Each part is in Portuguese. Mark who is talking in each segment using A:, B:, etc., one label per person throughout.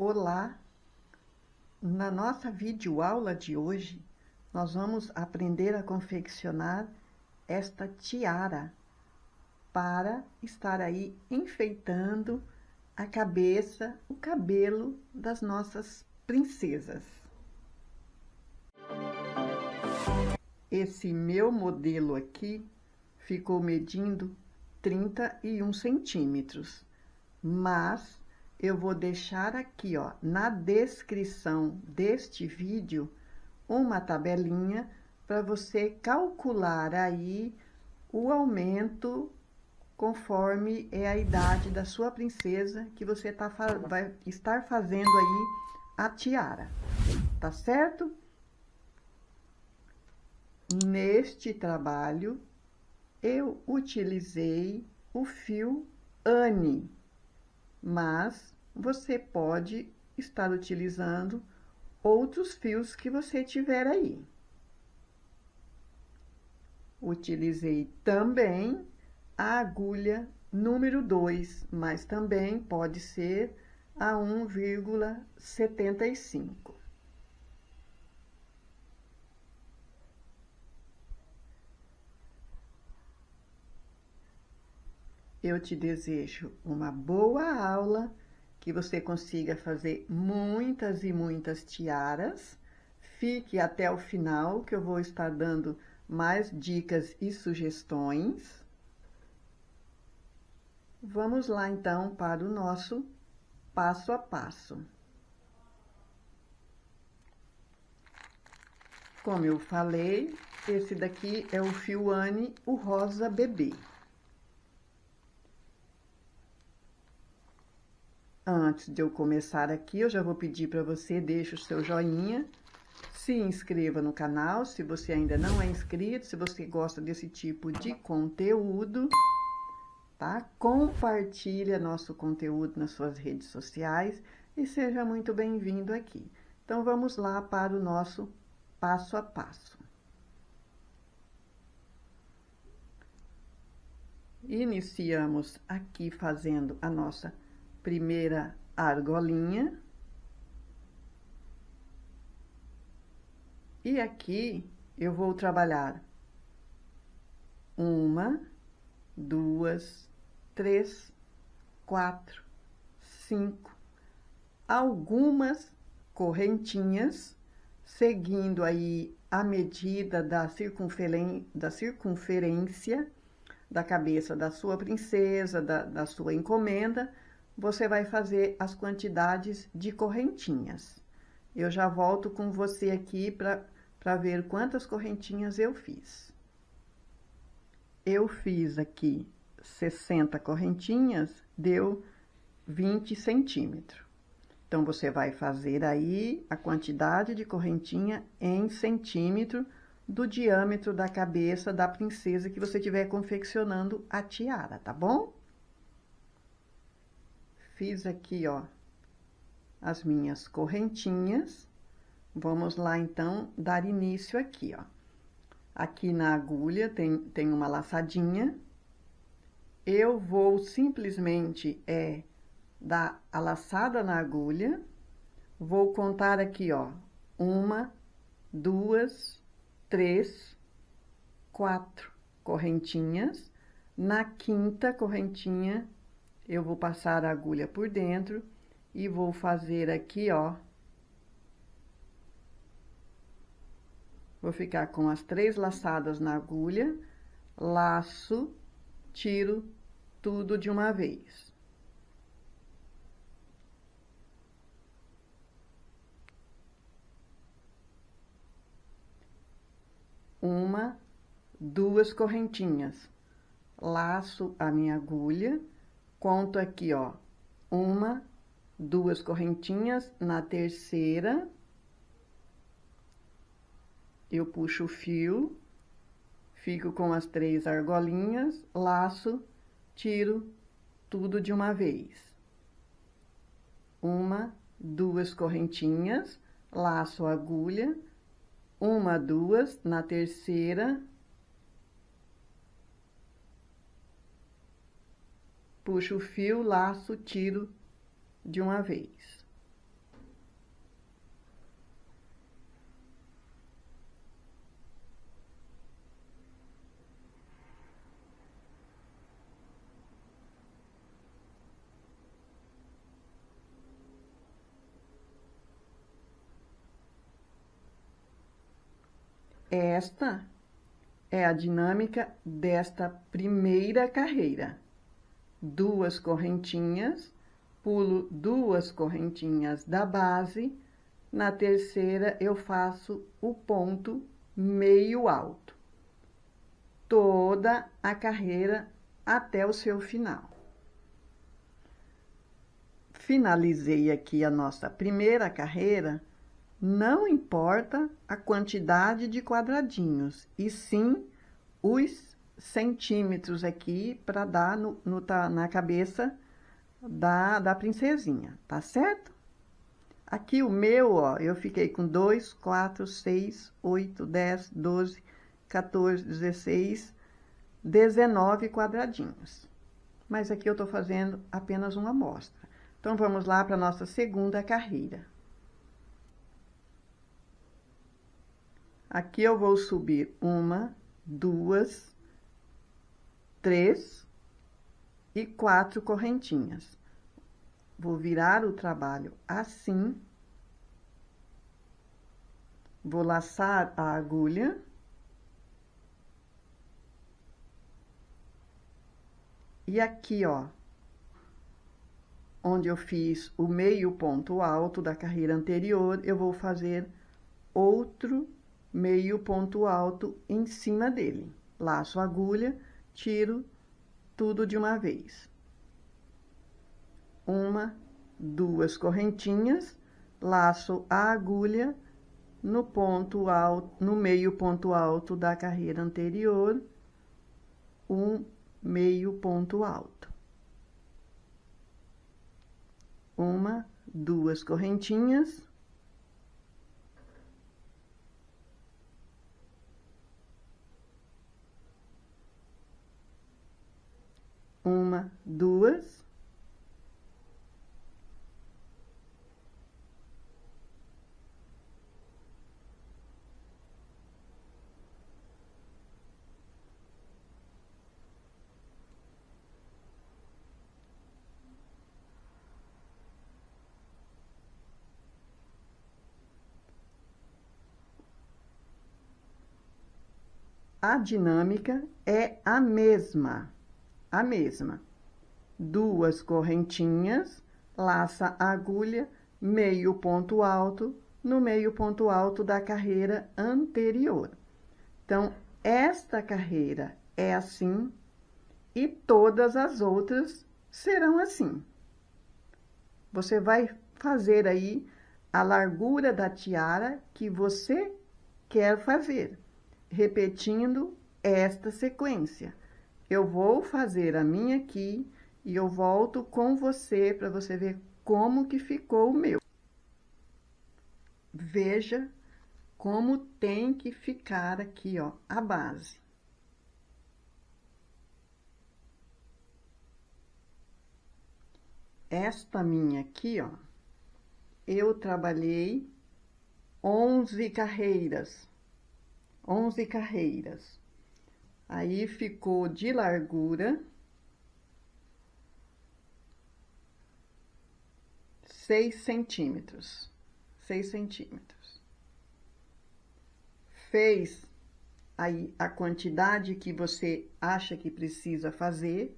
A: Olá! Na nossa videoaula de hoje, nós vamos aprender a confeccionar esta tiara para estar aí enfeitando a cabeça, o cabelo das nossas princesas. Esse meu modelo aqui ficou medindo 31 centímetros, mas eu vou deixar aqui, ó, na descrição deste vídeo, uma tabelinha para você calcular aí o aumento conforme é a idade da sua princesa que você vai estar fazendo aí a tiara, tá certo? Neste trabalho, eu utilizei o fio Anne, mas você pode estar utilizando outros fios que você tiver aí. Utilizei também a agulha número 2, mas também pode ser a 1,75. Eu te desejo uma boa aula, que você consiga fazer muitas e muitas tiaras. Fique até o final, que eu vou estar dando mais dicas e sugestões. Vamos lá, então, para o nosso passo a passo. Como eu falei, esse daqui é o fio Anne, o rosa bebê. Antes de eu começar aqui, eu já vou pedir para você, deixe o seu joinha, se inscreva no canal, se você ainda não é inscrito, se você gosta desse tipo de conteúdo, tá? Compartilha nosso conteúdo nas suas redes sociais e seja muito bem-vindo aqui. Então, vamos lá para o nosso passo a passo. Iniciamos aqui fazendo a nossa primeira argolinha. E aqui eu vou trabalhar 1, 2, 3, 4, 5, algumas correntinhas, seguindo aí a medida da circunferência da cabeça da sua princesa, da sua encomenda. Você vai fazer as quantidades de correntinhas. Eu já volto com você aqui para ver quantas correntinhas eu fiz. Eu fiz aqui 60 correntinhas, deu 20 centímetros. Então, você vai fazer aí a quantidade de correntinha em centímetro do diâmetro da cabeça da princesa que você estiver confeccionando a tiara, tá bom? Fiz aqui, ó, as minhas correntinhas. Vamos lá, então, dar início aqui, ó. Aqui na agulha tem uma laçadinha. Eu vou simplesmente dar a laçada na agulha. Vou contar aqui, ó, 1, 2, 3, 4 correntinhas. Na quinta correntinha, eu vou passar a agulha por dentro e vou fazer aqui, ó. Vou ficar com as 3 laçadas na agulha, laço, tiro tudo de uma vez. Uma, 2 correntinhas. Laço a minha agulha, conto aqui, ó, 1, 2 correntinhas. Na terceira, eu puxo o fio, fico com as 3 argolinhas, laço, tiro tudo de uma vez. 1, 2 correntinhas, laço a agulha, 1, 2, na terceira, puxo o fio, laço, tiro de uma vez. Esta é a dinâmica desta primeira carreira. 2 correntinhas, pulo 2 correntinhas da base, na terceira eu faço o ponto meio alto. Toda a carreira até o seu final. Finalizei aqui a nossa primeira carreira, não importa a quantidade de quadradinhos, e sim os centímetros aqui para dar na cabeça da princesinha, tá certo? Aqui o meu, ó, eu fiquei com 2, 4, 6, 8, 10, 12, 14, 16, 19 quadradinhos. Mas aqui eu tô fazendo apenas uma amostra. Então, vamos lá para a nossa segunda carreira. Aqui eu vou subir 1, 2, 3 e 4 correntinhas. Vou virar o trabalho assim. Vou laçar a agulha. E aqui, ó, onde eu fiz o meio ponto alto da carreira anterior, eu vou fazer outro meio ponto alto em cima dele. Laço a agulha, tiro tudo de uma vez. 1, 2 correntinhas, laço a agulha no ponto alto, no meio ponto alto da carreira anterior, um meio ponto alto. 1, 2 correntinhas. Uma, 2. A dinâmica é a mesma. 2 correntinhas, laça a agulha, meio ponto alto, no meio ponto alto da carreira anterior. Então, esta carreira é assim e todas as outras serão assim. Você vai fazer aí a largura da tiara que você quer fazer, repetindo esta sequência. Eu vou fazer a minha aqui e eu volto com você para você ver como que ficou o meu. Veja como tem que ficar aqui, ó, a base. Esta minha aqui, ó, eu trabalhei 11 carreiras. 11 carreiras. Aí, ficou de largura 6 centímetros. 6 centímetros. Fez aí a quantidade que você acha que precisa fazer,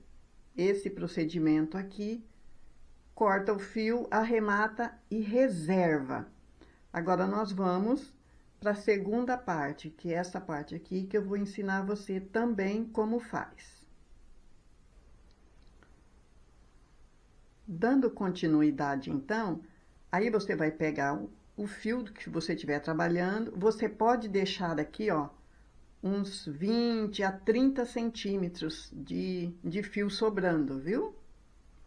A: esse procedimento aqui, corta o fio, arremata e reserva. Agora, nós vamos para a segunda parte, que é essa parte aqui, que eu vou ensinar você também como faz. Dando continuidade, então, aí você vai pegar o fio que você estiver trabalhando, você pode deixar aqui, ó, uns 20 a 30 centímetros de fio sobrando, viu?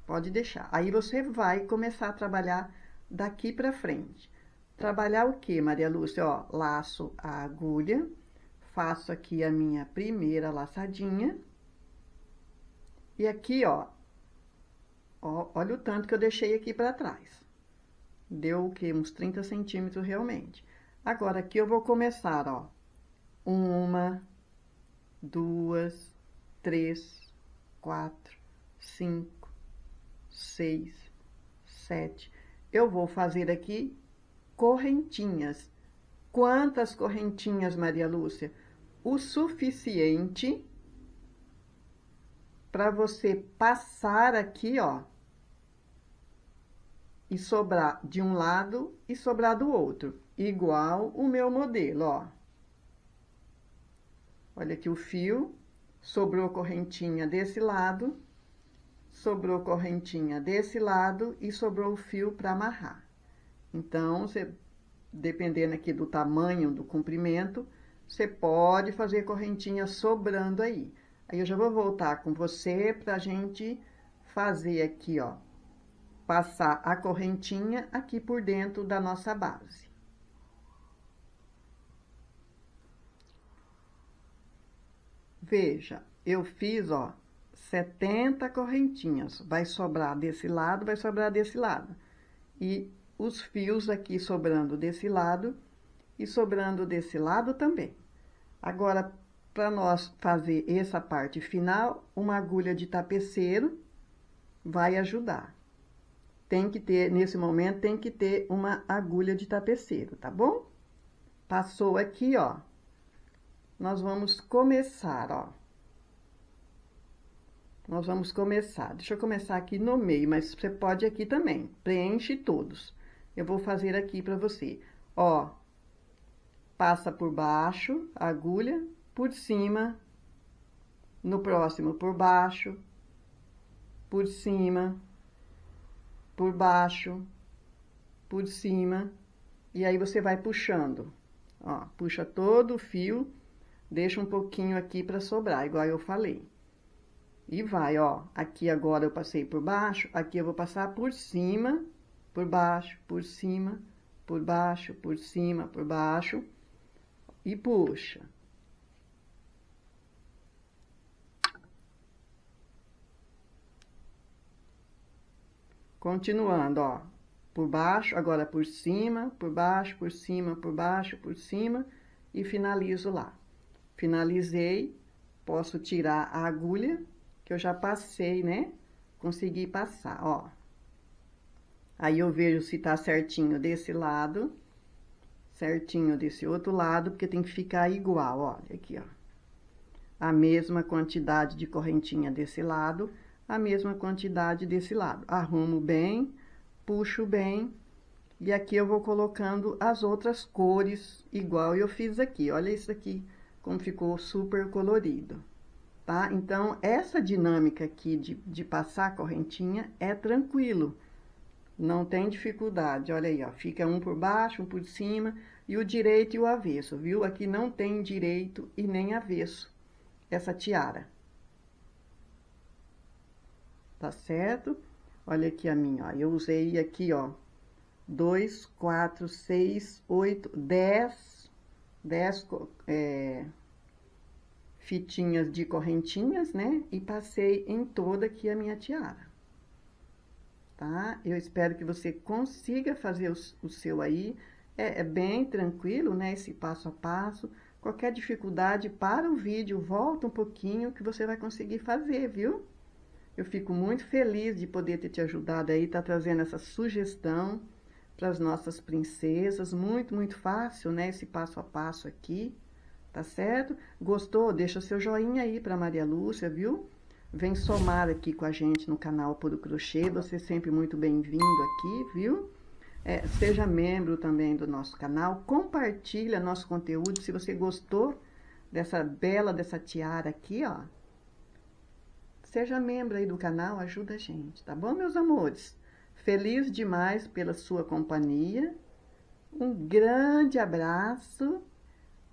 A: Pode deixar. Aí, você vai começar a trabalhar daqui para frente. Trabalhar o que, Maria Lúcia? Ó, laço a agulha, faço aqui a minha primeira laçadinha. E aqui, ó, olha o tanto que eu deixei aqui para trás. Deu o quê? Uns 30 centímetros realmente. Agora, aqui eu vou começar, ó. 1, 2, 3, 4, 5, 6, 7. Eu vou fazer aqui correntinhas. Quantas correntinhas, Maria Lúcia? O suficiente para você passar aqui, ó, e sobrar de um lado e sobrar do outro, igual o meu modelo, ó. Olha aqui o fio, sobrou correntinha desse lado, sobrou correntinha desse lado e sobrou o fio para amarrar. Então, você, dependendo aqui do tamanho do comprimento, você pode fazer correntinha sobrando aí. Aí eu já vou voltar com você pra gente fazer aqui, ó, passar a correntinha aqui por dentro da nossa base. Veja, eu fiz, ó, 70 correntinhas. Vai sobrar desse lado, vai sobrar desse lado. E os fios aqui sobrando desse lado e sobrando desse lado também. Agora, para nós fazer essa parte final, uma agulha de tapeceiro vai ajudar. Tem que ter, nesse momento, tem que ter uma agulha de tapeceiro, tá bom? Passou aqui, ó. Nós vamos começar, ó. Nós vamos começar. Deixa eu começar aqui no meio, mas você pode aqui também. Preenche todos. Eu vou fazer aqui para você. Ó, passa por baixo a agulha, por cima, no próximo por baixo, por cima, por baixo, por cima, e aí você vai puxando, ó, puxa todo o fio, deixa um pouquinho aqui para sobrar, igual eu falei. E vai, ó, aqui agora eu passei por baixo, aqui eu vou passar por cima, por baixo, por cima, por baixo, por cima, por baixo, e puxa. Continuando, ó, por baixo, agora por cima, por baixo, por cima, por baixo, por cima, e finalizo lá. Finalizei, posso tirar a agulha, que eu já passei, né? Consegui passar, ó. Aí eu vejo se tá certinho desse lado, certinho desse outro lado, porque tem que ficar igual, olha aqui, ó. A mesma quantidade de correntinha desse lado, a mesma quantidade desse lado. Arrumo bem, puxo bem, e aqui eu vou colocando as outras cores, igual eu fiz aqui. Olha isso aqui, como ficou super colorido, tá? Então, essa dinâmica aqui de passar a correntinha é tranquilo, não tem dificuldade. Olha aí, ó, fica um por baixo, um por cima, e o direito e o avesso, viu? Aqui não tem direito e nem avesso, essa tiara. Tá certo? Olha aqui a minha, ó. Eu usei aqui, ó, 2, 4, 6, 8, 10 fitinhas de correntinhas, né? E passei em toda aqui a minha tiara. Tá? Eu espero que você consiga fazer o seu aí. É bem tranquilo, né? Esse passo a passo. Qualquer dificuldade, para o vídeo, volta um pouquinho que você vai conseguir fazer, viu? Eu fico muito feliz de poder ter te ajudado aí, tá trazendo essa sugestão para as nossas princesas. Muito, muito fácil, né? Esse passo a passo aqui, tá certo? Gostou? Deixa seu joinha aí para Maria Lúcia, viu? Vem somar aqui com a gente no canal Puro Crochê. Você é sempre muito bem-vindo aqui, viu? Seja membro também do nosso canal. Compartilha nosso conteúdo se você gostou dessa tiara aqui, ó. Seja membro aí do canal, ajuda a gente, tá bom, meus amores? Feliz demais pela sua companhia. Um grande abraço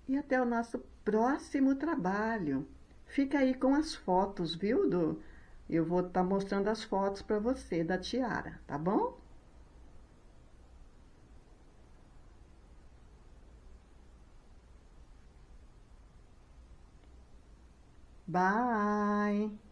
A: e até o nosso próximo trabalho. Fica aí com as fotos, viu? Eu vou estar mostrando as fotos para você da tiara, tá bom? Bye!